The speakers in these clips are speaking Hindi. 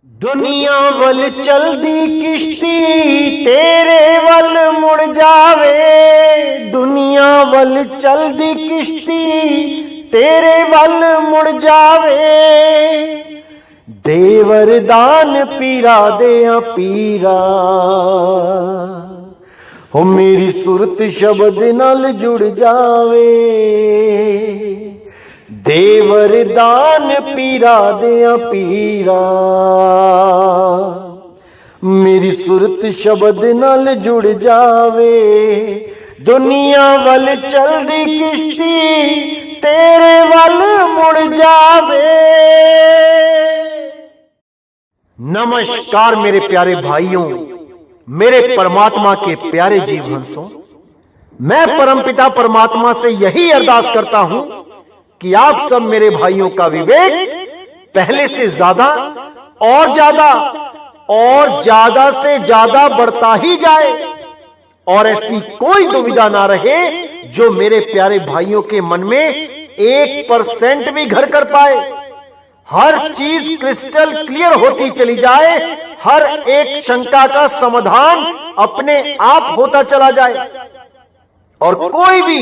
दुनिया वल चलदी किश्ती तेरे वल मुड़ जावे। दुनिया वल चलदी किश्ती तेरे वल मुड़ जावे। दे वरदान पीरा देया पीरा, हो मेरी सुरत शब्द नाल जुड़ जावे। दे वरदान पीरा देया पीरा, मेरी सुरत शब्द नाल जुड़ जावे। दुनिया वल चलदी किश्ती तेरे वल मुड़ जावे। नमस्कार मेरे प्यारे भाइयों, मेरे परमात्मा के प्यारे जीव हंसों। मैं परमपिता परमात्मा से यही अरदास करता हूं कि आप सब मेरे भाइयों का विवेक पहले से ज्यादा और ज्यादा से ज्यादा बढ़ता ही जाए, और ऐसी कोई दुविधा ना रहे जो मेरे प्यारे भाइयों के मन में 1% भी घर कर पाए। हर चीज क्रिस्टल क्लियर होती चली जाए, हर एक शंका का समाधान अपने आप होता चला जाए, और कोई भी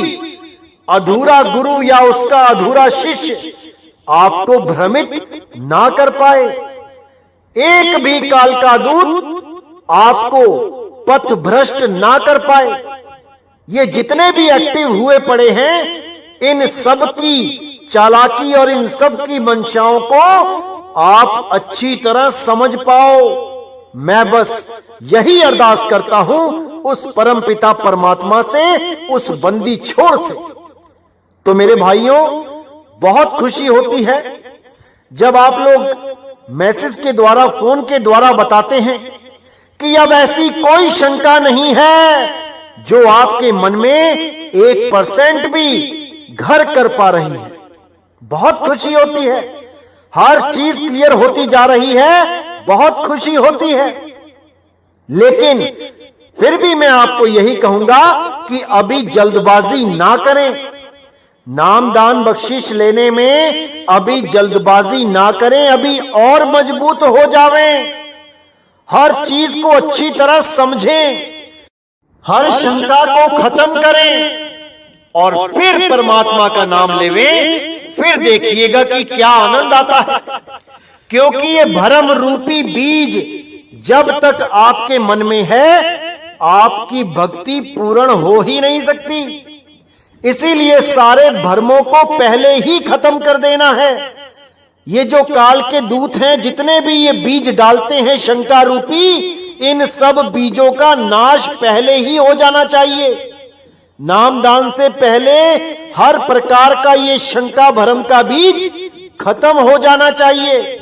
अधूरा गुरु या उसका अधूरा शिष्य आपको भ्रमित ना कर पाए। एक भी काल का दूत आपको पथ भ्रष्ट ना कर पाए। ये जितने भी एक्टिव हुए पड़े हैं, इन सब की चालाकी और इन सब की मंशाओं को आप अच्छी तरह समझ पाओ। मैं बस यही अरदास करता हूं उस परमपिता परमात्मा से, उस बंदी छोर से। तो मेरे भाइयों, बहुत खुशी होती है जब आप लोग मैसेज के द्वारा, फोन के द्वारा बताते हैं कि अब ऐसी कोई शंका नहीं है जो आपके मन में 1% भी घर कर पा रही है। बहुत खुशी होती है, हर चीज क्लियर होती जा रही है, बहुत खुशी होती है। लेकिन फिर भी मैं आपको यही कहूंगा कि अभी जल्दबाजी ना करें। नामदान बख्शिश लेने में अभी जल्दबाजी ना करें, अभी और मजबूत हो जावें। हर चीज को अच्छी तरह समझें, हर शंका को खत्म करें, और फिर परमात्मा का नाम लेवें। फिर देखिएगा कि क्या आनंद आता है, क्योंकि ये भ्रम रूपी बीज जब तक आपके मन में है, आपकी भक्ति पूर्ण हो ही नहीं सकती। इसीलिए सारे भ्रमों को पहले ही खत्म कर देना है। ये जो काल के दूत हैं, जितने भी ये बीज डालते हैं शंका रूपी, इन सब बीजों का नाश पहले ही हो जाना चाहिए। नामदान से पहले हर प्रकार का ये शंका भ्रम का बीज खत्म हो जाना चाहिए।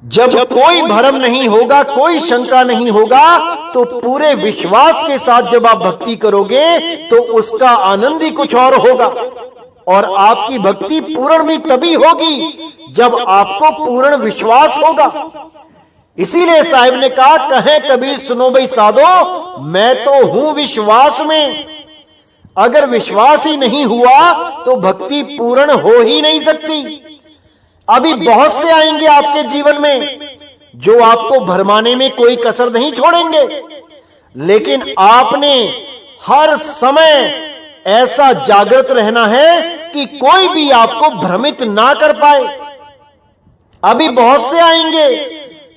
जब कोई भ्रम नहीं होगा, कोई शंका नहीं होगा, तो पूरे विश्वास के साथ जब आप भक्ति करोगे तो उसका आनंद ही कुछ और होगा। और आपकी भक्ति पूर्ण भी तभी होगी जब आपको पूर्ण विश्वास होगा। इसीलिए साहिब ने कहा, कहें कबीर सुनो भाई साधो, मैं तो हूं विश्वास में। अगर विश्वास ही नहीं हुआ तो भक्ति पूर्ण हो ही नहीं सकती। अभी बहुत से आएंगे आपके जीवन में जो आपको भरमाने में कोई कसर नहीं छोड़ेंगे, लेकिन आपने हर समय ऐसा जागृत रहना है कि कोई भी आपको भ्रमित ना कर पाए। अभी बहुत से आएंगे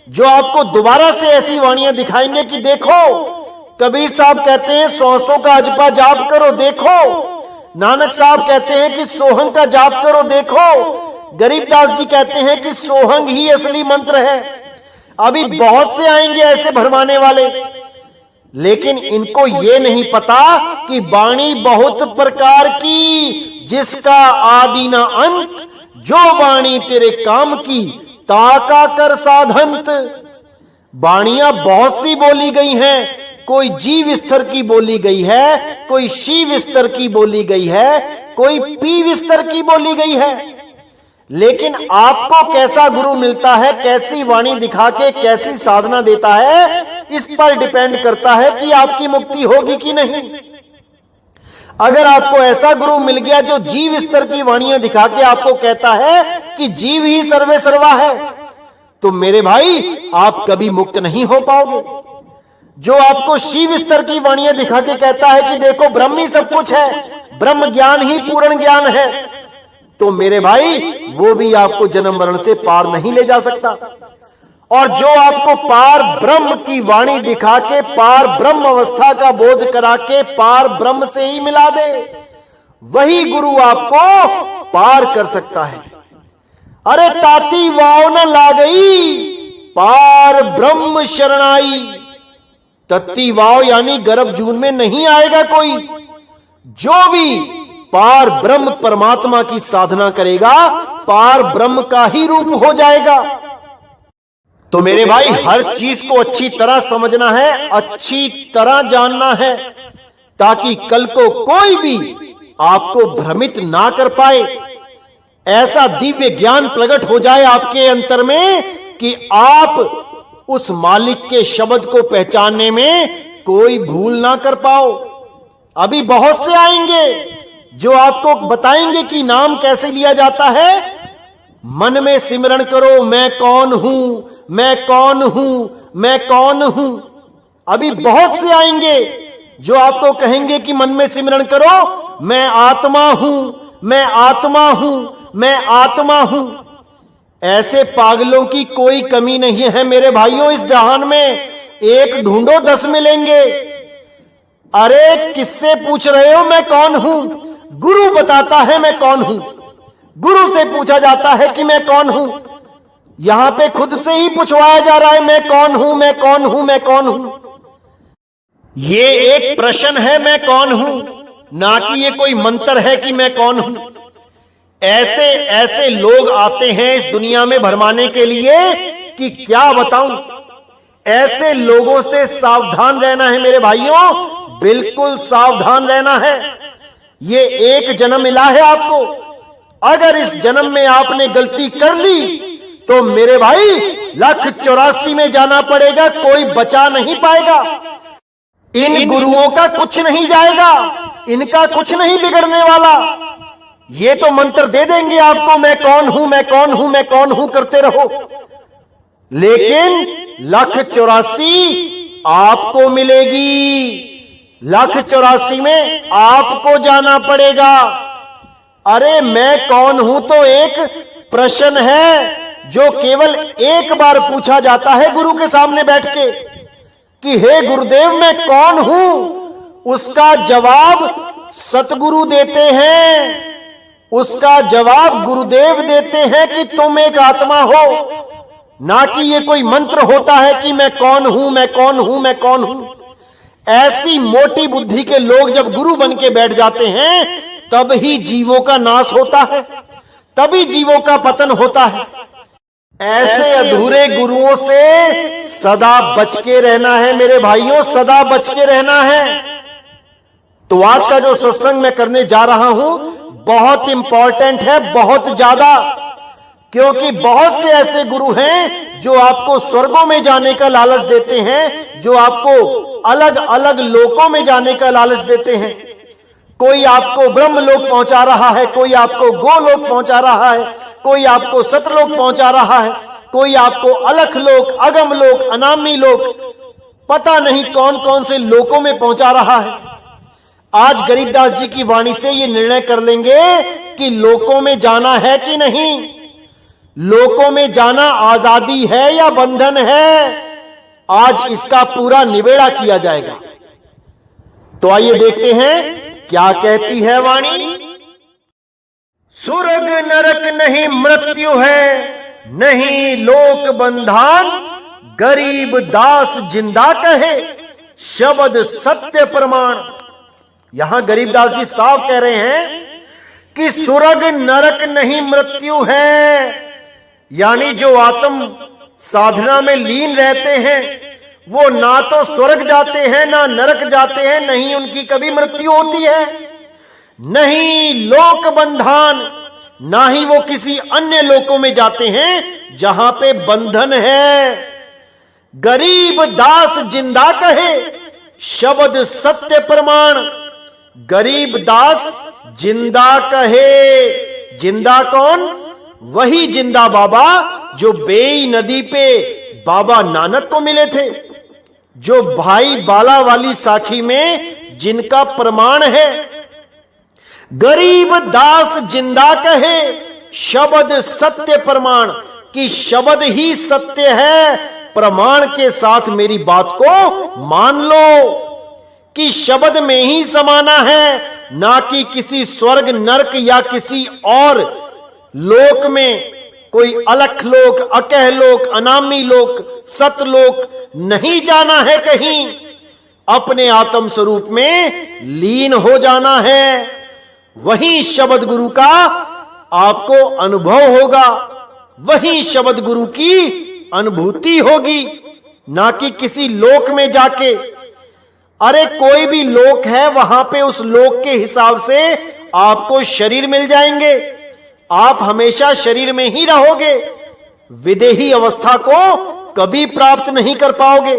जो आपको दोबारा से ऐसी वाणियां दिखाएंगे कि देखो, कबीर साहब कहते हैं 100 का अजपा जाप करो, देखो। नानक साहब कहते हैं कि सोहंग का जाप करो, देखो। गरीबदास जी कहते हैं कि सोहंग ही असली मंत्र है। अभी बहुत से आएंगे ऐसे भरमाने वाले, लेकिन इनको ये नहीं पता कि वाणी बहुत प्रकार की, जिसका आदि ना अंत, जो वाणी तेरे काम की, ताका कर साधंत। वाणियां बहुत सी बोली गई हैं, कोई जीव स्तर की बोली गई है, कोई शिव स्तर की बोली गई है, कोई पीव स्तर की बोली गई है। लेकिन आपको कैसा गुरु मिलता है, कैसी वाणी दिखा के कैसी साधना देता है, इस पर डिपेंड करता है कि आपकी मुक्ति होगी कि नहीं। अगर आपको ऐसा गुरु मिल गया जो जीव स्तर की वाणियां दिखा के आपको कहता है कि जीव ही सर्वे सर्वा है, तो मेरे भाई आप कभी मुक्त नहीं हो पाओगे। जो आपको शिव स्तर की वाणियां दिखा के कहता है कि देखो ब्रह्म ही सब कुछ है, ब्रह्म ज्ञान ही पूर्ण ज्ञान है, तो मेरे भाई वो भी आपको जन्म मरण से पार नहीं ले जा सकता। और जो आपको पार ब्रह्म की वाणी दिखा के पार ब्रह्म अवस्था का बोध करा के पार ब्रह्म से ही मिला दे, वही गुरु आपको पार कर सकता है। अरे ताती वाव न ला गई, पार ब्रह्म शरणाई। तत्ती वाव यानी गर्भ जून में नहीं आएगा कोई। जो भी पार ब्रह्म परमात्मा की साधना करेगा, पार ब्रह्म का ही रूप हो जाएगा। तो मेरे भाई हर चीज को अच्छी तरह समझना है, अच्छी तरह जानना है, ताकि कल को कोई भी आपको भ्रमित ना कर पाए। ऐसा दिव्य ज्ञान प्रकट हो जाए आपके अंतर में कि आप उस मालिक के शब्द को पहचानने में कोई भूल ना कर पाओ। अभी बहुत से आएंगे जो आपको बताएंगे कि नाम कैसे लिया जाता है। मन में सिमरण करो, मैं कौन हूं, मैं कौन हूं, मैं कौन हूं। अभी बहुत से आएंगे जो आपको कहेंगे कि मन में सिमरण करो, मैं आत्मा हूं, मैं आत्मा हूं, मैं आत्मा हूं। ऐसे पागलों की कोई कमी नहीं है मेरे भाइयों इस जहान में। एक ढूंढो 10 मिलेंगे। अरे किससे पूछ रहे हो मैं कौन हूं? गुरु बताता है मैं कौन हूं। गुरु से पूछा जाता है कि मैं कौन हूं। यहां पे खुद से ही पूछवाया जा रहा है मैं कौन हूं, मैं कौन हूं, मैं कौन हूं। ये एक प्रश्न है मैं कौन हूं, ना कि ये कोई मंत्र है कि मैं कौन हूं। ऐसे ऐसे लोग आते हैं इस दुनिया में भरमाने के लिए कि क्या बताऊं। ऐसे लोगों से सावधान रहना है मेरे भाइयों, बिल्कुल सावधान रहना है। ये एक जन्म मिला है आपको। अगर इस जन्म में आपने गलती कर ली तो मेरे भाई 1,84 में जाना पड़ेगा, कोई बचा नहीं पाएगा। इन गुरुओं का कुछ नहीं जाएगा, इनका कुछ नहीं बिगड़ने वाला। ये तो मंत्र दे देंगे आपको मैं कौन हूं, मैं कौन हूं, मैं कौन हूं करते रहो, लेकिन 1,84 आपको मिलेगी। 1,84 में आपको जाना पड़ेगा। अरे मैं कौन हूं तो एक प्रश्न है जो केवल एक बार पूछा जाता है गुरु के सामने बैठ के कि हे गुरुदेव मैं कौन हूं। उसका जवाब सतगुरु देते हैं, उसका जवाब गुरुदेव देते हैं कि तुम एक आत्मा हो, ना कि ये कोई मंत्र होता है कि मैं कौन हूं, मैं कौन हूं, मैं कौन हूं। ऐसी मोटी बुद्धि के लोग जब गुरु बन के बैठ जाते हैं तब ही जीवों का नाश होता है, तभी जीवों का पतन होता है। ऐसे अधूरे गुरुओं से सदा बच के रहना है मेरे भाइयों, सदा बच के रहना है। तो आज का जो सत्संग मैं करने जा रहा हूं बहुत इंपॉर्टेंट है, बहुत ज्यादा, क्योंकि बहुत से ऐसे गुरु हैं जो आपको स्वर्गों में जाने का लालच देते हैं, जो आपको अलग अलग लोकों में जाने का लालच देते हैं। कोई आपको ब्रह्मलोक पहुंचा रहा है, कोई आपको गोलोक पहुंचा रहा है, कोई आपको सतलोक पहुंचा रहा है, कोई आपको अलख लोक, अगम लोक, अनामी लोक, पता नहीं कौन कौन से लोकों में पहुंचा रहा है। आज गरीबदास जी की वाणी से ये निर्णय कर लेंगे कि लोकों में जाना है कि नहीं, लोकों में जाना आजादी है या बंधन है। आज इसका पूरा निबेड़ा किया जाएगा। तो आइए देखते हैं क्या कहती है वाणी। स्वर्ग नरक नहीं मृत्यु है, नहीं लोक बंधन, गरीब दास जिंदा कहे, शब्द सत्य प्रमाण। यहां गरीबदास जी साफ कह रहे हैं कि स्वर्ग नरक नहीं मृत्यु है, यानी जो आत्म साधना में लीन रहते हैं वो ना तो स्वर्ग जाते हैं ना नरक जाते हैं, नहीं उनकी कभी मृत्यु होती है, नहीं लोक बंधन, ना ही वो किसी अन्य लोकों में जाते हैं जहां पे बंधन है। गरीब दास जिंदा कहे, शब्द सत्य प्रमाण। गरीब दास जिंदा कहे, जिंदा कौन? वही जिंदा बाबा जो बेई नदी पे बाबा नानक को मिले थे, जो भाई बाला वाली साखी में जिनका प्रमाण है। गरीब दास जिंदा कहे शब्द सत्य प्रमाण, कि शब्द ही सत्य है, प्रमाण के साथ मेरी बात को मान लो कि शब्द में ही समाना है, ना कि किसी स्वर्ग नरक या किसी और लोक में। कोई अलख लोक, अकह लोक, अनामी लोक, सतलोक नहीं जाना है कहीं, अपने आत्म स्वरूप में लीन हो जाना है। वही शब्द गुरु का आपको अनुभव होगा, वही शब्द गुरु की अनुभूति होगी, ना कि किसी लोक में जाके। अरे कोई भी लोक है, वहां पे उस लोक के हिसाब से आपको शरीर मिल जाएंगे, आप हमेशा शरीर में ही रहोगे, विदेही अवस्था को कभी प्राप्त नहीं कर पाओगे।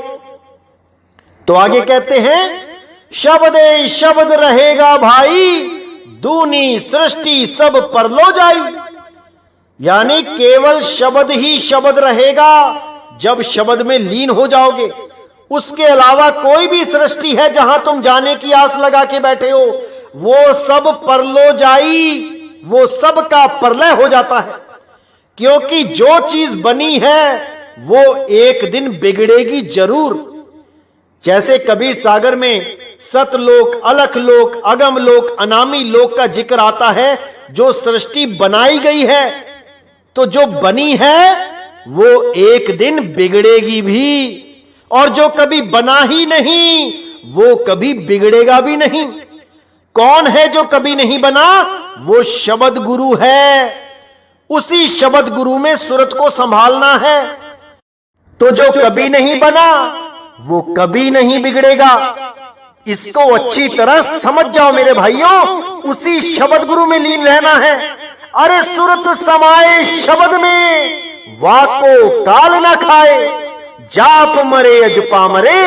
तो आगे कहते हैं, शब्दे शब्द रहेगा भाई, दूनी सृष्टि सब परलो जाई। यानी केवल शब्द ही शब्द रहेगा जब शब्द में लीन हो जाओगे। उसके अलावा कोई भी सृष्टि है जहां तुम जाने की आस लगा के बैठे हो, वो सब परलो जाई, वो सब का प्रलय हो जाता है। क्योंकि जो चीज बनी है वो एक दिन बिगड़ेगी जरूर। जैसे कबीर सागर में सतलोक, अलख लोक, अगम लोक, अनामी लोक का जिक्र आता है। जो सृष्टि बनाई गई है, तो जो बनी है वो एक दिन बिगड़ेगी भी, और जो कभी बना ही नहीं वो कभी बिगड़ेगा भी नहीं। कौन है जो कभी नहीं बना? वो शब्द गुरु है। उसी शब्द गुरु में सूरत को संभालना है। तो जो कभी नहीं बना वो कभी नहीं बिगड़ेगा। इसको अच्छी तरह समझ जाओ मेरे भाइयों, उसी शब्द गुरु में लीन रहना है। अरे सूरत समाए शब्द में, वाको काल न खाए, जाप मरे अजपा मरे,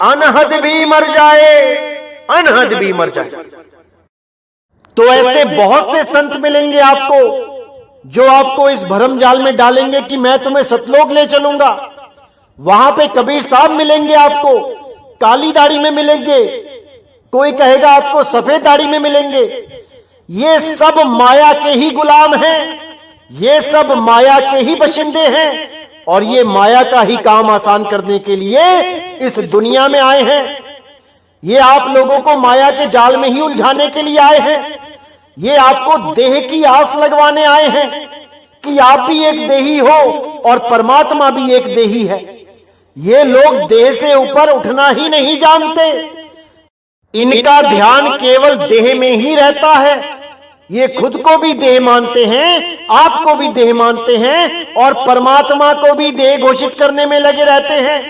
अनहद भी मर जाए, अनहद भी मर जाए। तो ऐसे बहुत से संत मिलेंगे आपको जो आपको इस भरम जाल में डालेंगे कि मैं तुम्हें सतलोक ले चलूंगा। वहां पे कबीर साहब मिलेंगे आपको, काली दाढ़ी में मिलेंगे, कोई कहेगा आपको सफेद दाढ़ी में मिलेंगे। ये सब माया के ही गुलाम हैं, ये सब माया के ही बशिंदे हैं, और ये माया का ही काम आसान करने के लिए इस दुनिया में आए हैं। ये आप लोगों को माया के जाल में ही उलझाने के लिए आए हैं। ये आपको देह की आस लगवाने आए हैं कि आप भी एक देही हो और परमात्मा भी एक देही है। ये लोग देह से ऊपर उठना ही नहीं जानते। इनका ध्यान केवल देह में ही रहता है। ये खुद को भी देह मानते हैं, आपको भी देह मानते हैं, और परमात्मा को भी देह घोषित करने में लगे रहते हैं।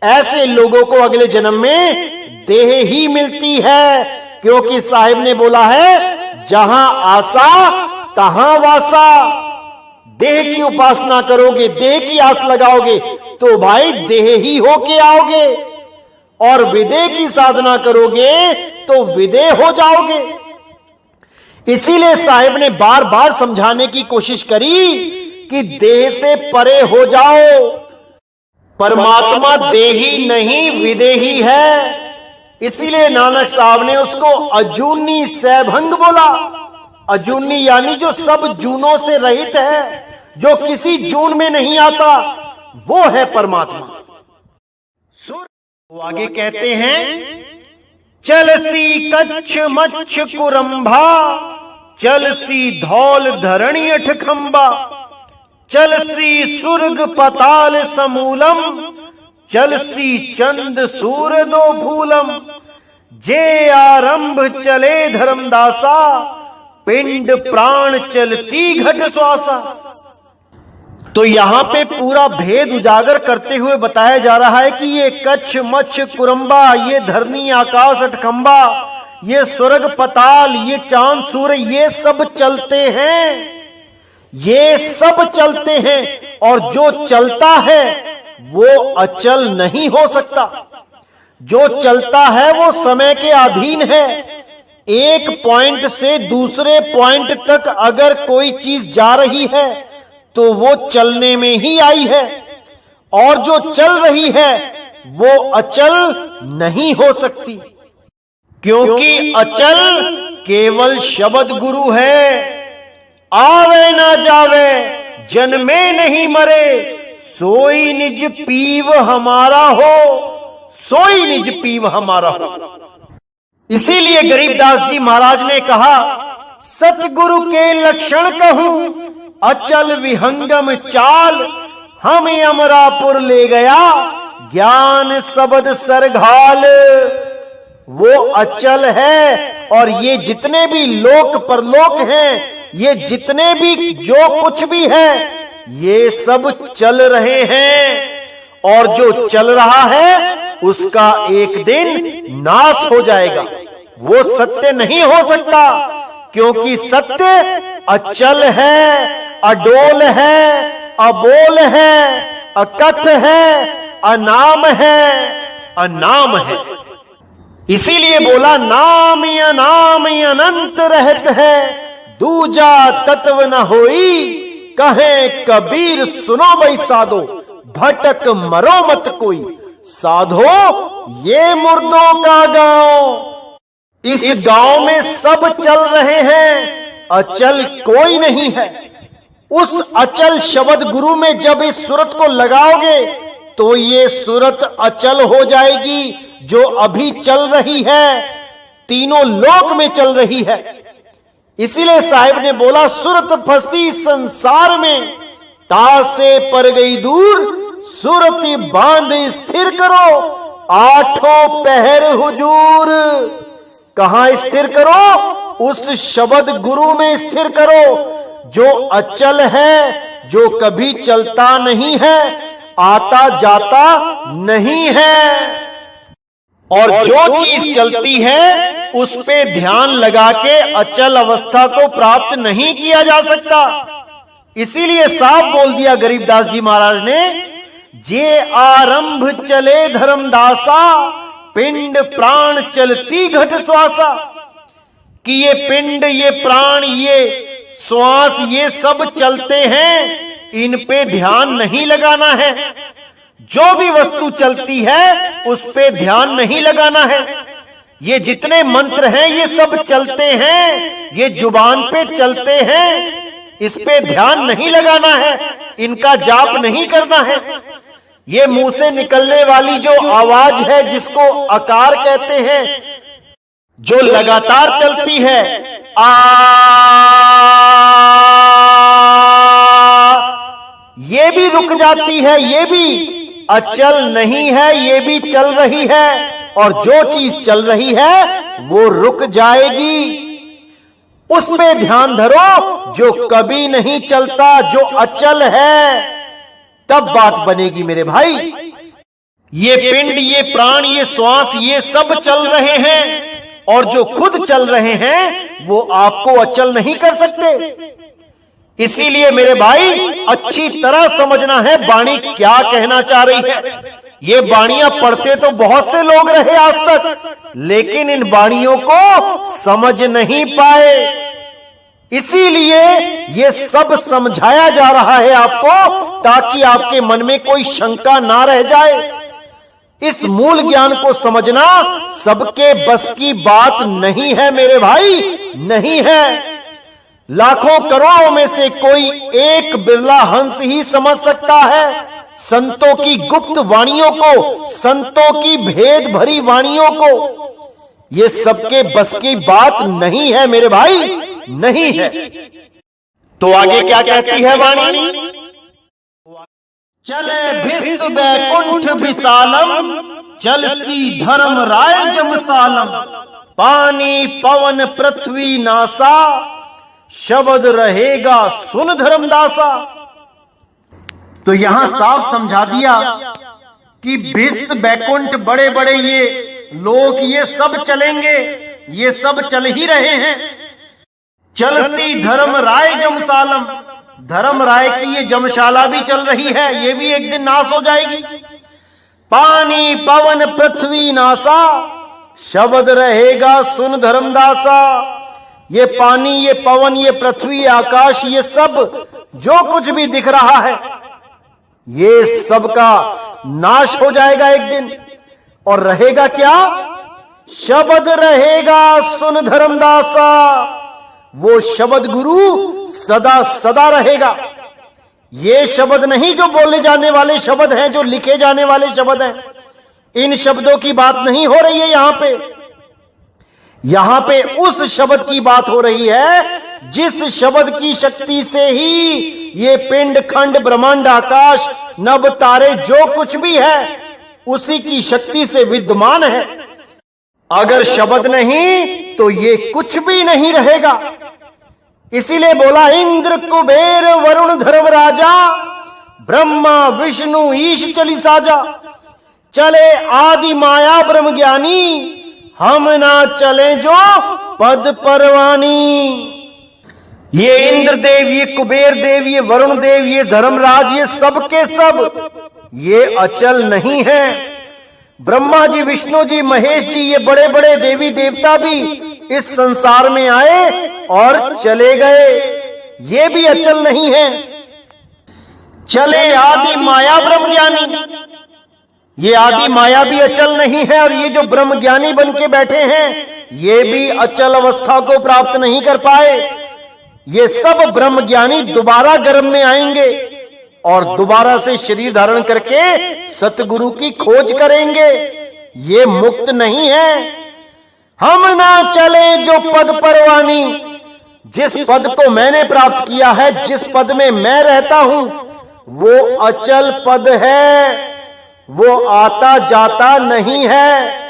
ऐसे लोगों को अगले जन्म में देह ही मिलती है, क्योंकि साहिब ने बोला है, जहां आशा तहां वासा। देह की उपासना करोगे, देह की आस लगाओगे, तो भाई देह ही होके आओगे, और विदेह की साधना करोगे तो विदेह हो जाओगे। इसीलिए साहिब ने बार बार समझाने की कोशिश करी कि देह से परे हो जाओ। परमात्मा देही नहीं विदेही है। इसीलिए नानक साहब ने उसको अजूनी सैभंग बोला। अजूनी यानी जो सब जूनों से रहित है, जो किसी जून में नहीं आता, वो है परमात्मा। वो आगे कहते हैं, चलसी कच्छ मच्छ कुरंभा, चलसी धौल धरणी अठखंबा, चलसी सुर्ग पताल समूलम, चलसी चंद सूर दो फूलम, जे आरंभ चले धर्मदासा, पिंड प्राण चलती घट श्वासा। तो यहां पे पूरा भेद उजागर करते हुए बताया जा रहा है कि ये कच्छ मच्छ कुरंबा, ये धरनी आकाश अठखंबा, ये स्वर्ग पताल, ये चांद सूर्य, ये सब चलते हैं, ये सब चलते हैं। और जो चलता है वो अचल नहीं हो सकता। जो चलता है वो समय के अधीन है। एक पॉइंट से दूसरे पॉइंट तक अगर कोई चीज जा रही है तो वो चलने में ही आई है, और जो चल रही है वो अचल नहीं हो सकती, क्योंकि अचल केवल शब्द गुरु है। आवे ना जावे, जन्मे नहीं मरे, सोई निज पीव हमारा हो, सोई निज पीव हमारा हो। इसीलिए गरीबदास जी महाराज ने कहा, सतगुरु के लक्षण कहूं, अचल विहंगम चाल, हमें अमरापुर ले गया, ज्ञान शब्द सरघाल। वो अचल है, और ये जितने भी लोक परलोक हैं, ये जितने भी जो कुछ भी है, ये सब चल रहे हैं, और जो चल रहा है उसका एक दिन नाश हो जाएगा। वो सत्य नहीं हो सकता, क्योंकि सत्य अचल है, अडोल है, अबोल है, अकथ है, अनाम है, अनाम है। इसीलिए बोला, नाम अनाम अनंत रहत है, दूजा तत्व न होई, कहे कबीर सुनो भाई साधो, भटक मरो मत कोई। साधो ये मुर्दों का गांव, इस गांव में सब चल रहे हैं, अचल कोई नहीं है। उस अचल शब्द गुरु में जब इस सूरत को लगाओगे तो ये सूरत अचल हो जाएगी, जो अभी चल रही है, तीनों लोक में चल रही है। इसीलिए साहिब ने बोला, सूरत फंसी संसार में, तासे पर गई दूर, सूरत बांध स्थिर करो, आठों पहर हुजूर। कहां स्थिर करो? उस शब्द गुरु में स्थिर करो, जो अचल है, जो कभी चलता नहीं है, आता जाता नहीं है। और जो चीज चलती है उस पे ध्यान लगा के अचल अवस्था को प्राप्त नहीं किया जा सकता। इसीलिए साफ बोल दिया गरीबदास जी महाराज ने, जे आरंभ चले धर्मदासा, पिंड प्राण चलती घट श्वासा। कि ये पिंड, ये प्राण, ये श्वास, ये सब चलते हैं, इन पे ध्यान नहीं लगाना है। जो भी वस्तु चलती है उस पे ध्यान नहीं लगाना है। ये जितने मंत्र हैं ये सब चलते हैं, ये जुबान पे चलते हैं, इस पे ध्यान नहीं लगाना है, इनका जाप नहीं करना है। ये मुंह से निकलने वाली जो आवाज है, जिसको आकार कहते हैं, जो लगातार चलती है, आ, ये भी रुक जाती है, ये भी अचल नहीं है, ये भी चल रही है। और जो चीज चल रही है वो रुक जाएगी। उस पे ध्यान धरो, जो कभी नहीं चलता, जो अचल है, तब बात बनेगी मेरे भाई। ये पिंड, ये प्राण, ये श्वास, ये सब चल रहे हैं, और जो खुद चल रहे हैं वो आपको अचल नहीं कर सकते। इसीलिए मेरे भाई अच्छी तरह समझना है वाणी क्या कहना चाह रही है। ये वाणियां पढ़ते तो बहुत से लोग रहे आज तक, लेकिन इन वाणियों को समझ नहीं पाए। इसीलिए ये सब समझाया जा रहा है आपको, ताकि आपके मन में कोई शंका ना रह जाए। इस मूल ज्ञान को समझना सबके बस की बात नहीं है मेरे भाई, नहीं है। लाखों करोड़ों में से कोई एक बिरला हंस ही समझ सकता है संतों की गुप्त वाणियों को, संतों की भेद भरी वाणियों को। ये सबके बस की बात नहीं है मेरे भाई, नहीं है। तो आगे क्या कहती है वाणी? चले भिस्त बैकुंठ विशालम, चलती धर्म राय जमसालम, पानी पवन पृथ्वी नासा, शब्द रहेगा सुन धर्मदासा। तो यहां साफ समझा दिया कि भिस्त बैकुंठ, बड़े बड़े ये लोग, ये सब चलेंगे, ये सब चल ही रहे हैं। चलती धर्म राय जमसालम, धर्म राय की ये जमशाला भी चल रही है, ये भी एक दिन नाश हो जाएगी। पानी पवन पृथ्वी नासा, शब्द रहेगा सुन धर्मदासा। ये पानी, ये पवन, ये पृथ्वी, ये आकाश, ये सब जो कुछ भी दिख रहा है, ये सब का नाश हो जाएगा एक दिन। और रहेगा क्या? शब्द रहेगा सुन धर्मदासा। वो शब्द गुरु सदा सदा रहेगा। ये शब्द नहीं जो बोले जाने वाले शब्द हैं, जो लिखे जाने वाले शब्द हैं। इन शब्दों की बात नहीं हो रही है यहां पे उस शब्द की बात हो रही है जिस शब्द की शक्ति से ही ये पिंड, खंड, ब्रह्मांड, आकाश, नभ, तारे जो कुछ भी है उसी की शक्ति से विद्यमान है। अगर शब्द नहीं तो ये कुछ भी नहीं रहेगा। इसीलिए बोला इंद्र, कुबेर, वरुण, धर्मराजा, ब्रह्मा, विष्णु, ईश चली साजा। चले आदि माया ब्रह्म ज्ञानी, हम ना चले जो पद परवानी। ये इंद्र देव, ये कुबेर देव, ये वरुण देव, ये धर्मराज, ये सब के सब ये अचल नहीं है। ब्रह्मा जी, विष्णु जी, महेश जी, ये बड़े बड़े देवी देवता भी इस संसार में आए और चले गए, ये भी अचल नहीं है। चले आदि माया ब्रह्म ज्ञानी, ये आदि माया भी अचल नहीं है। और ये जो ब्रह्म ज्ञानी बन के बैठे हैं ये भी अचल अवस्था को प्राप्त नहीं कर पाए। ये सब ब्रह्म ज्ञानी दोबारा गर्भ में आएंगे और दोबारा से शरीर धारण करके सतगुरु की खोज करेंगे। ये मुक्त नहीं है। हम ना चले जो पद परवानी, जिस पद को मैंने प्राप्त किया है, जिस पद में मैं रहता हूं, वो अचल पद है, वो आता जाता नहीं है।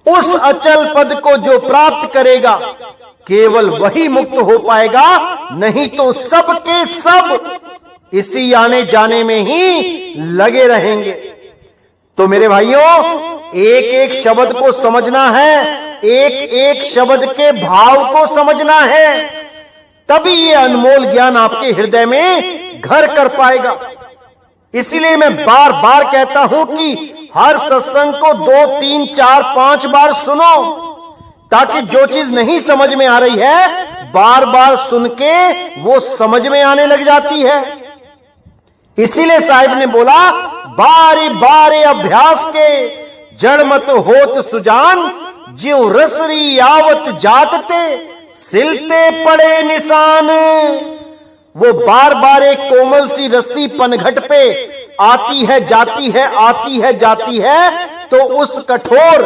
उस अचल पद को जो प्राप्त करेगा केवल वही मुक्त हो पाएगा, नहीं तो सब के सब इसी आने जाने में ही लगे रहेंगे। तो मेरे भाइयों, एक एक शब्द को समझना है, एक एक शब्द के भाव को समझना है, तभी ये अनमोल ज्ञान आपके हृदय में घर कर पाएगा। इसीलिए मैं बार बार कहता हूं कि हर सत्संग को 2, 3, 4, 5 बार सुनो, ताकि जो चीज नहीं समझ में आ रही है बार बार सुन के वो समझ में आने लग जाती है। इसीलिए साहिब ने बोला, बारी बारे अभ्यास के जड़ मत होत सुजान, ज्यों रसरी आवत जातते सिलते पड़े निशान। वो बार बार एक कोमल सी रस्सी पनघट पे आती है जाती है, आती है जाती है, तो उस कठोर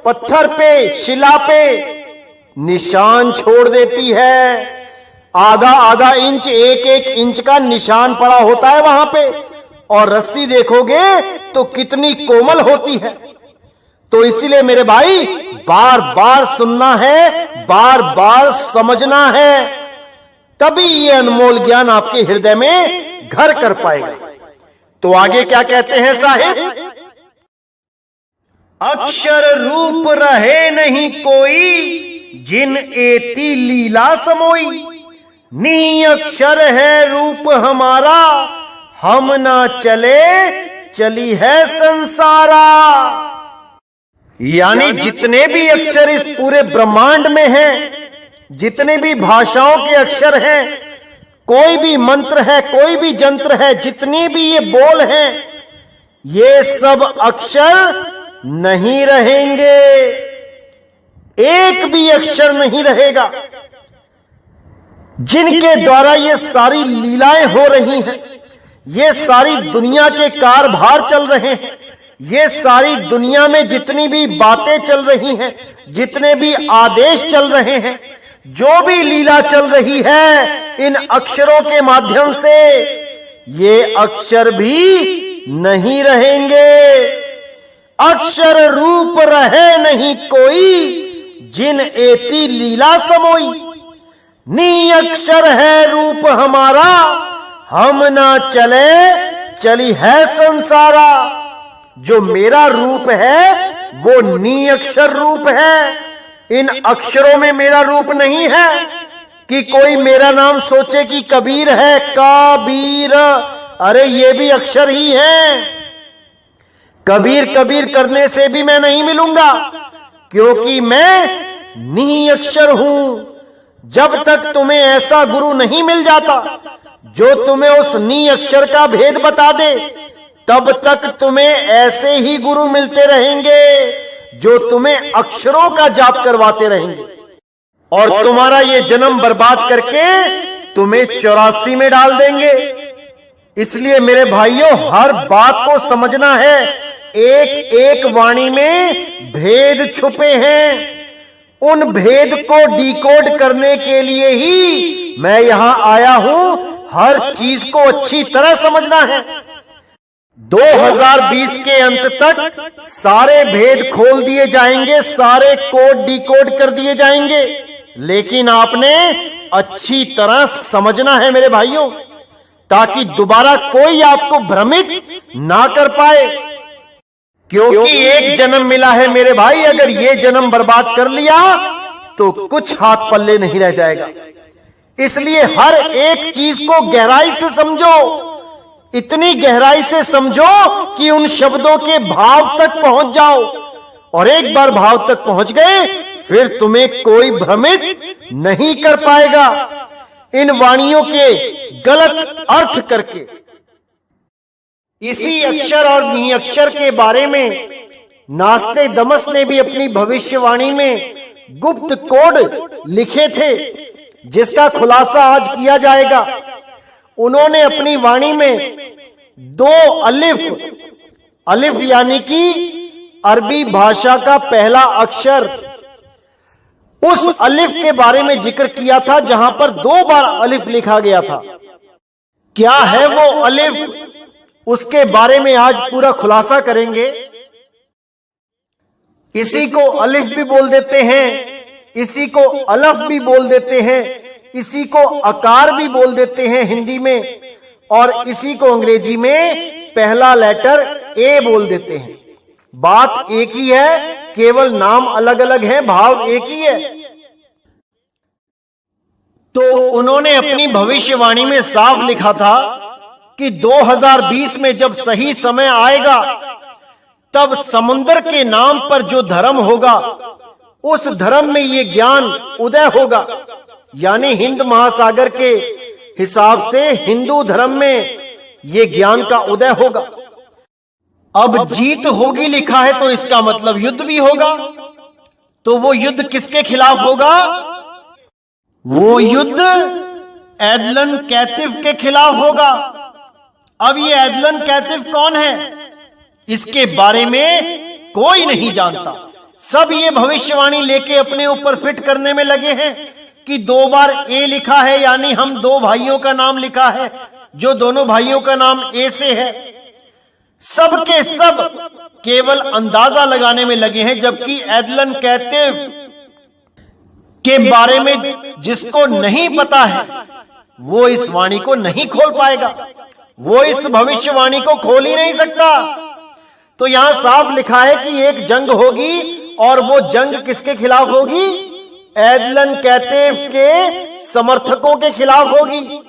पत्थर पे, शिला पे निशान छोड़ देती है। आधा आधा इंच, एक एक इंच का निशान पड़ा होता है वहां पे। और रस्सी देखोगे तो कितनी कोमल होती है। तो इसीलिए मेरे भाई, बार बार सुनना है, बार बार समझना है, तभी ये अनमोल ज्ञान आपके हृदय में घर कर पाएगा। तो आगे क्या कहते हैं साहिब? अक्षर रूप रहे नहीं कोई, जिन एती लीला समोई। नी अक्षर है रूप हमारा, हम ना चले चली है संसारा। यानी जितने भी अक्षर इस पूरे ब्रह्मांड में हैं, जितने भी भाषाओं के अक्षर हैं, कोई भी मंत्र है, कोई भी जंत्र है, जितनी भी ये बोल हैं, ये सब अक्षर नहीं रहेंगे। एक भी अक्षर नहीं रहेगा। जिनके द्वारा ये सारी लीलाएं हो रही हैं, ये सारी दुनिया के कारभार चल रहे हैं, ये सारी दुनिया में जितनी भी बातें चल रही हैं, जितने भी आदेश चल रहे हैं, जो भी लीला चल रही है इन अक्षरों के माध्यम से, ये अक्षर भी नहीं रहेंगे। अक्षर रूप रहे नहीं कोई, जिन एती लीला समोई। नी अक्षर है रूप हमारा, हम ना चले चली है संसारा। जो मेरा रूप है वो नी अक्षर रूप है। इन अक्षरों में मेरा रूप नहीं है कि कोई मेरा नाम सोचे कि कबीर है, कबीर, अरे ये भी अक्षर ही है। कबीर कबीर करने से भी मैं नहीं मिलूंगा। क्योंकि मैं नी अक्षर हूं। जब तक तुम्हें ऐसा गुरु नहीं मिल जाता जो तुम्हें उस नी अक्षर का भेद बता दे, तब तक तुम्हें ऐसे ही गुरु मिलते रहेंगे जो तुम्हें अक्षरों का जाप करवाते रहेंगे और तुम्हारा ये जन्म बर्बाद करके तुम्हें 84 में डाल देंगे। इसलिए मेरे भाइयों, हर बात को समझना है। एक एक वाणी में भेद छुपे हैं। उन भेद को डिकोड करने के लिए ही मैं यहां आया हूं। हर चीज को अच्छी तरह समझना है। 2020 के अंत तक सारे भेद खोल दिए जाएंगे, सारे कोड डिकोड कर दिए जाएंगे, लेकिन आपने अच्छी तरह समझना है मेरे भाइयों, ताकि दोबारा कोई आपको भ्रमित ना कर पाए। क्योंकि एक जन्म मिला है मेरे भाई, अगर ये जन्म बर्बाद कर लिया तो कुछ हाथ पल्ले नहीं रह जाएगा। इसलिए हर एक चीज को गहराई से समझो, इतनी गहराई से समझो कि उन शब्दों के भाव तक पहुंच जाओ। और एक बार भाव तक पहुंच गए फिर तुम्हें कोई भ्रमित नहीं कर पाएगा इन वाणियों के गलत अर्थ करके। इसी अक्षर और नी अक्षर के बारे में नास्टेदमस ने भी अपनी भविष्यवाणी में गुप्त कोड लिखे थे, जिसका खुलासा आज किया जाएगा। उन्होंने अपनी वाणी में 2 अलिफ यानी कि अरबी भाषा का पहला अक्षर, उस अलिफ के बारे में जिक्र किया था, जहां पर 2 बार अलिफ लिखा गया था। क्या है वो अलिफ, उसके बारे में आज पूरा खुलासा करेंगे। इसी को अलिफ भी बोल देते हैं, इसी को अलफ भी बोल देते हैं, इसी को आकार भी बोल देते हैं हिंदी में, और इसी को अंग्रेजी में पहला लेटर ए बोल देते हैं। बात एक ही है, केवल नाम अलग अलग है, भाव एक ही है। तो उन्होंने अपनी भविष्यवाणी में साफ लिखा था कि 2020 में जब सही समय आएगा, तब समुद्र के नाम पर जो धर्म होगा, उस धर्म में ये ज्ञान उदय होगा। यानी हिंद महासागर के हिसाब से हिंदू धर्म में ये ज्ञान का उदय होगा। अब जीत होगी लिखा है, तो इसका मतलब युद्ध भी होगा। तो वो युद्ध किसके खिलाफ होगा? वो युद्ध एडलन कैटिव के खिलाफ होगा। अब ये एडलन कैटिव कौन है, इसके बारे में कोई नहीं जानता। सब ये भविष्यवाणी लेके अपने ऊपर फिट करने में लगे हैं कि 2 बार ए लिखा है, यानी हम 2 भाइयों का नाम लिखा है, जो दोनों भाइयों का नाम ए से है। सब के सब केवल अंदाजा लगाने में लगे हैं, जबकि एडलन कैटिव के बारे में जिसको नहीं पता है, वो इस वाणी को नहीं खोल पाएगा, वो इस भविष्यवाणी को खोल ही नहीं सकता। तो यहां साफ लिखा है कि एक जंग होगी, और वो जंग किसके खिलाफ होगी? एडलन कैटिव के समर्थकों के खिलाफ होगी।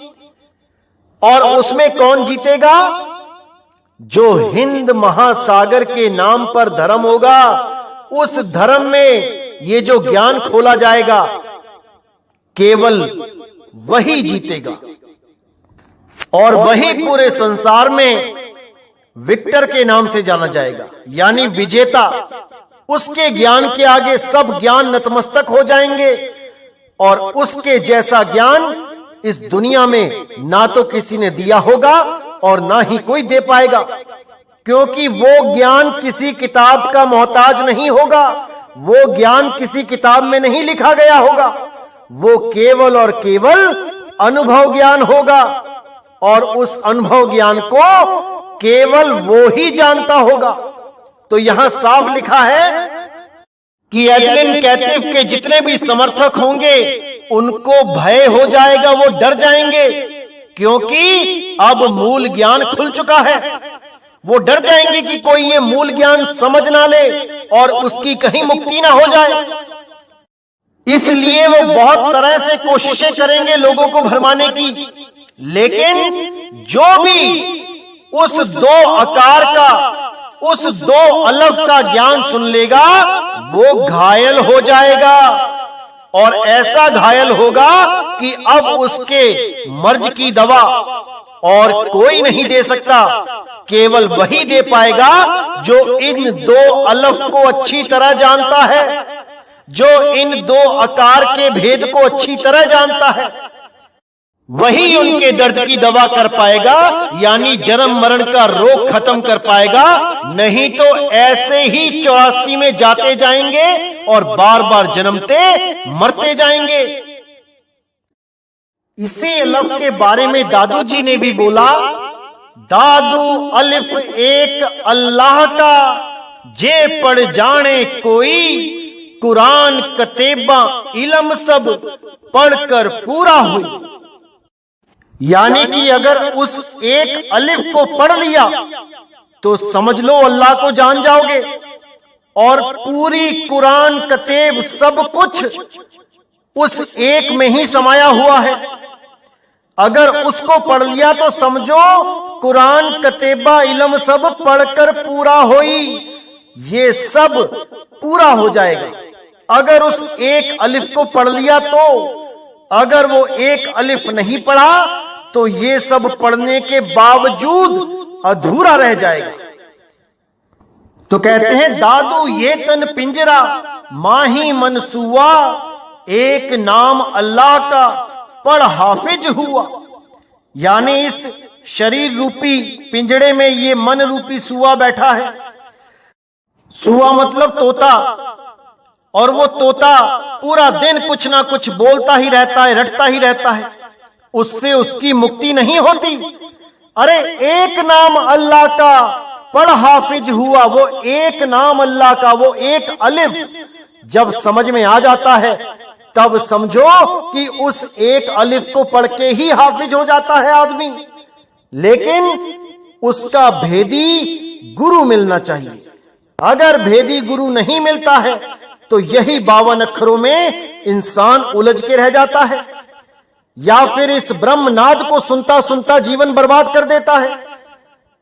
और उसमें कौन जीतेगा? जो हिंद महासागर के नाम पर धर्म होगा, उस धर्म में ये जो ज्ञान खोला जाएगा, केवल वही जीतेगा। और वही पूरे संसार में विक्टर के नाम से जाना जाएगा, यानी विजेता। उसके ज्ञान के आगे सब ज्ञान नतमस्तक हो जाएंगे, और उसके जैसा ज्ञान इस दुनिया में ना तो किसी ने दिया होगा और ना ही कोई दे पाएगा, क्योंकि वो ज्ञान किसी किताब का मोहताज नहीं होगा, वो ज्ञान किसी किताब में नहीं लिखा गया होगा, वो केवल और केवल अनुभव ज्ञान होगा, और उस अनुभव ज्ञान को केवल वो ही जानता होगा। तो यहां साफ लिखा है कि एडलन कैटिव के जितने भी समर्थक होंगे, उनको भय हो जाएगा, वो डर जाएंगे, क्योंकि अब मूल ज्ञान खुल चुका है। वो डर जाएंगे कि कोई ये मूल ज्ञान समझ ना ले और उसकी कहीं मुक्ति ना हो जाए। इसलिए वो बहुत तरह से कोशिशें करेंगे लोगों को भरमाने की, लेकिन जो भी उस 2 आकार का, उस 2 अलफ का ज्ञान सुन लेगा, वो घायल हो जाएगा, और ऐसा घायल होगा कि अब उसके मर्ज की दवा और कोई नहीं दे सकता, केवल वही दे पाएगा जो इन दो अलफ को अच्छी तरह जानता है, जो इन दो आकार के भेद को अच्छी तरह जानता है। वही उनके दर्द की दवा कर पाएगा, यानी जन्म मरण का रोग खत्म कर पाएगा। नहीं तो ऐसे ही 84 में जाते जाएंगे और बार बार जन्मते मरते जाएंगे। इसी अलफ के बारे में दादू जी ने भी बोला, दादू अलिफ एक अल्लाह का, जे पढ़ जाने कोई, कुरान कतेबा इलम सब पढ़कर पूरा हुई। यानी कि अगर उस एक अलिफ को पढ़ लिया तो समझ लो अल्लाह को जान जाओगे, और पूरी कुरान कतेब सब कुछ उस एक में ही समाया हुआ है। अगर उसको पढ़ लिया तो समझो कुरान कतेबा इल्म सब पढ़कर पूरा होई, ये सब पूरा हो जाएगा। अगर उस एक अलिफ को पढ़ लिया तो, अगर वो एक अलिफ नहीं पढ़ा तो ये सब पढ़ने के बावजूद अधूरा रह जाएगा। तो कहते हैं दादू ये तन पिंजरा माही मनसूआ, एक नाम अल्लाह का पढ़ हाफिज हुआ। यानी इस शरीर रूपी पिंजड़े में ये मन रूपी सुआ बैठा है। सुआ मतलब तोता, और वो तोता पूरा दिन कुछ ना कुछ बोलता ही रहता है, रटता ही रहता है, उससे उसकी मुक्ति नहीं होती। अरे एक नाम अल्लाह का पढ़ हाफिज हुआ, वो एक नाम अल्लाह का, वो एक अलिफ जब समझ में आ जाता है तब समझो कि उस एक अलिफ को पढ़ के ही हाफिज हो जाता है आदमी। लेकिन उसका भेदी गुरु मिलना चाहिए। अगर भेदी गुरु नहीं मिलता है तो यही 52 अक्षरों में इंसान उलझ के रह जाता है, या फिर इस ब्रह्मनाद को सुनता सुनता जीवन बर्बाद कर देता है।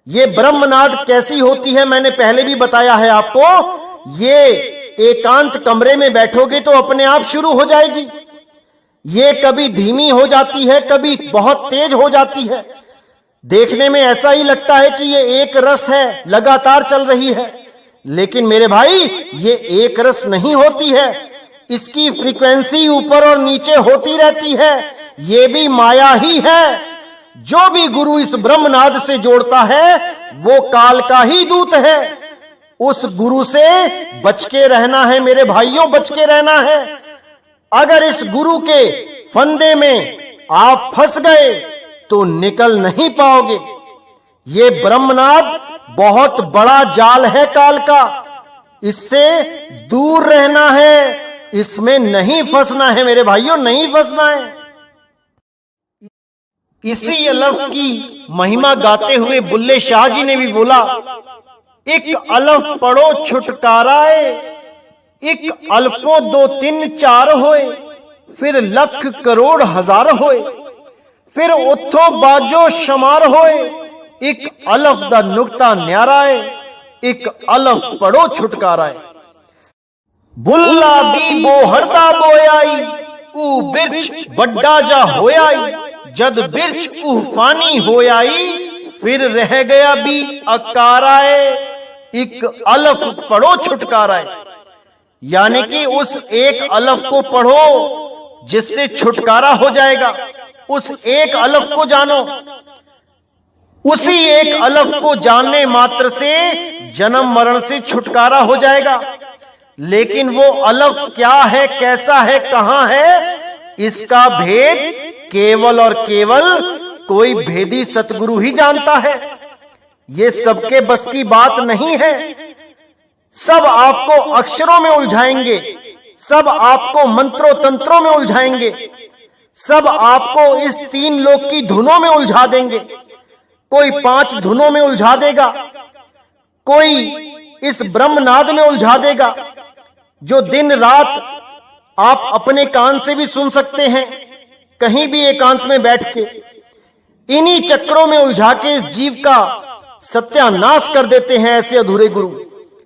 ये ब्रह्मनाद कैसी होती है मैंने पहले भी बताया है आपको। ये एकांत कमरे में बैठोगे तो अपने आप शुरू हो जाएगी। ये कभी धीमी हो जाती है, कभी बहुत तेज हो जाती है। देखने में ऐसा ही लगता है कि ये एक रस है, लगातार चल रही है, लेकिन मेरे भाई ये एक रस नहीं होती है। इसकी फ्रीक्वेंसी ऊपर और नीचे होती रहती है। ये भी माया ही है। जो भी गुरु इस ब्रह्मनाद से जोड़ता है वो काल का ही दूत है। उस गुरु से बच के रहना है मेरे भाइयों, बच के रहना है। अगर इस गुरु के फंदे में आप फंस गए तो निकल नहीं पाओगे। ये ब्रह्मनाद बहुत बड़ा जाल है काल का, इससे दूर रहना है, इसमें नहीं फंसना है मेरे भाइयों, नहीं फंसना है। इसी अलफ की महिमा गाते हुए बुल्ले शाह जी ने भी बोला, एक अलफ पढ़ो छुटकाराए, एक अल्फों 2 3 4 होए, फिर लख करोड़ हजार होए, फिर उथो बाजो शमार होए, एक अलफ दा नुक्ता न्याराए, एक अलफ पढ़ो छुटकाराए। बुल्ला भी बोहरदा बोयाई, ऊ बिरछ बड्डा जा होयाई, जद बिरछ ऊफानी होयाई, फिर रह गया भी अकाराए, एक अलफ पढ़ो छुटकाराए। यानी कि उस एक अलफ को पढ़ो जिससे छुटकारा हो जाएगा। उस एक अलफ को जानो। उसी एक अलफ को जानने मात्र से जन्म मरण से छुटकारा हो जाएगा। लेकिन वो अलफ क्या है, कैसा है, कहां है, इसका भेद केवल और केवल कोई भेदी सतगुरु ही जानता है। ये सबके बस की बात नहीं है। सब आपको अक्षरों में उलझाएंगे, सब आपको मंत्रों तंत्रों में उलझाएंगे, सब आपको इस 3 लोक की धुनों में उलझा देंगे। कोई 5 धुनों में उलझा देगा, कोई इस ब्रह्मनाद में उलझा देगा, जो दिन रात आप अपने कान से भी सुन सकते हैं, कहीं भी एकांत में बैठ के। इन्हीं चक्रों में उलझा के इस जीव का सत्यानाश कर देते हैं ऐसे अधूरे गुरु।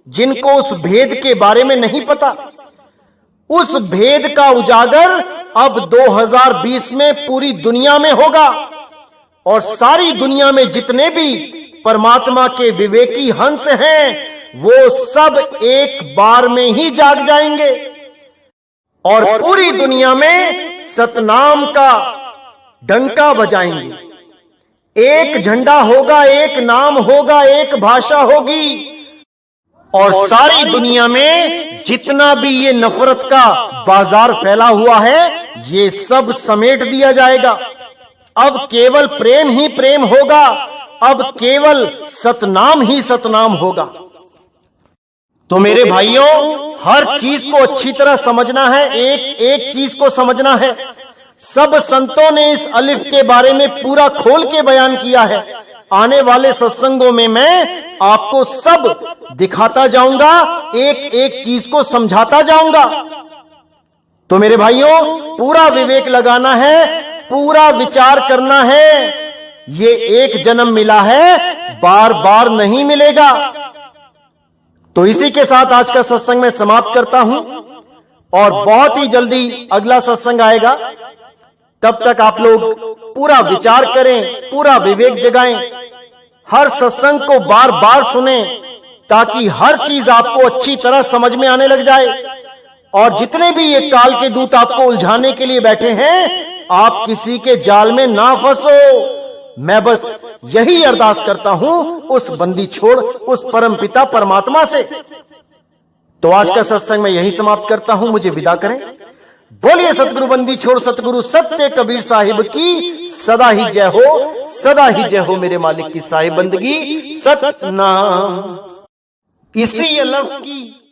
जिनको उस भेद के बारे में नहीं पता। उस भेद का उजागर अब 2020 में पूरी दुनिया में होगा और सारी दुनिया में जितने भी परमात्मा के विवेकी हंस हैं वो सब एक बार में ही जाग जाएंगे और पूरी दुनिया में सतनाम का डंका बजाएंगे। एक झंडा होगा, एक नाम होगा, एक भाषा होगी और सारी दुनिया में जितना भी ये नफरत का बाजार फैला हुआ है ये सब समेट दिया जाएगा। अब केवल प्रेम ही प्रेम होगा, अब केवल सतनाम ही सतनाम होगा। तो मेरे भाइयों, हर चीज को अच्छी तरह समझना है, एक एक चीज को समझना है। सब संतों ने इस अलिफ के बारे में पूरा खोल के बयान किया है। आने वाले सत्संगों में मैं आपको सब दिखाता जाऊंगा, एक एक चीज को समझाता जाऊंगा। तो मेरे भाइयों, पूरा विवेक लगाना है, पूरा विचार करना है। ये एक जन्म मिला है, बार बार नहीं मिलेगा। तो इसी के साथ आज का सत्संग मैं समाप्त करता हूं और बहुत ही जल्दी अगला सत्संग आएगा। तब तक आप लोग पूरा विचार करें, पूरा विवेक जगाएं, हर सत्संग को बार बार सुने ताकि हर चीज आपको अच्छी तरह समझ में आने लग जाए। और जितने भी ये काल के दूत आपको उलझाने के लिए बैठे हैं, आप किसी के जाल में ना फंसो। मैं बस यही अरदास करता हूं उस बंदी छोड़, उस परमपिता परमात्मा से। तो आज का सत्संग मैं यही समाप्त करता हूं, मुझे विदा करें। बोलिए सतगुरु बंदी छोड़ सतगुरु सत्य कबीर साहिब की सदा ही जय हो, सदा ही जय हो मेरे मालिक की साहिब बंदगी सतनाम। इसी अलफ की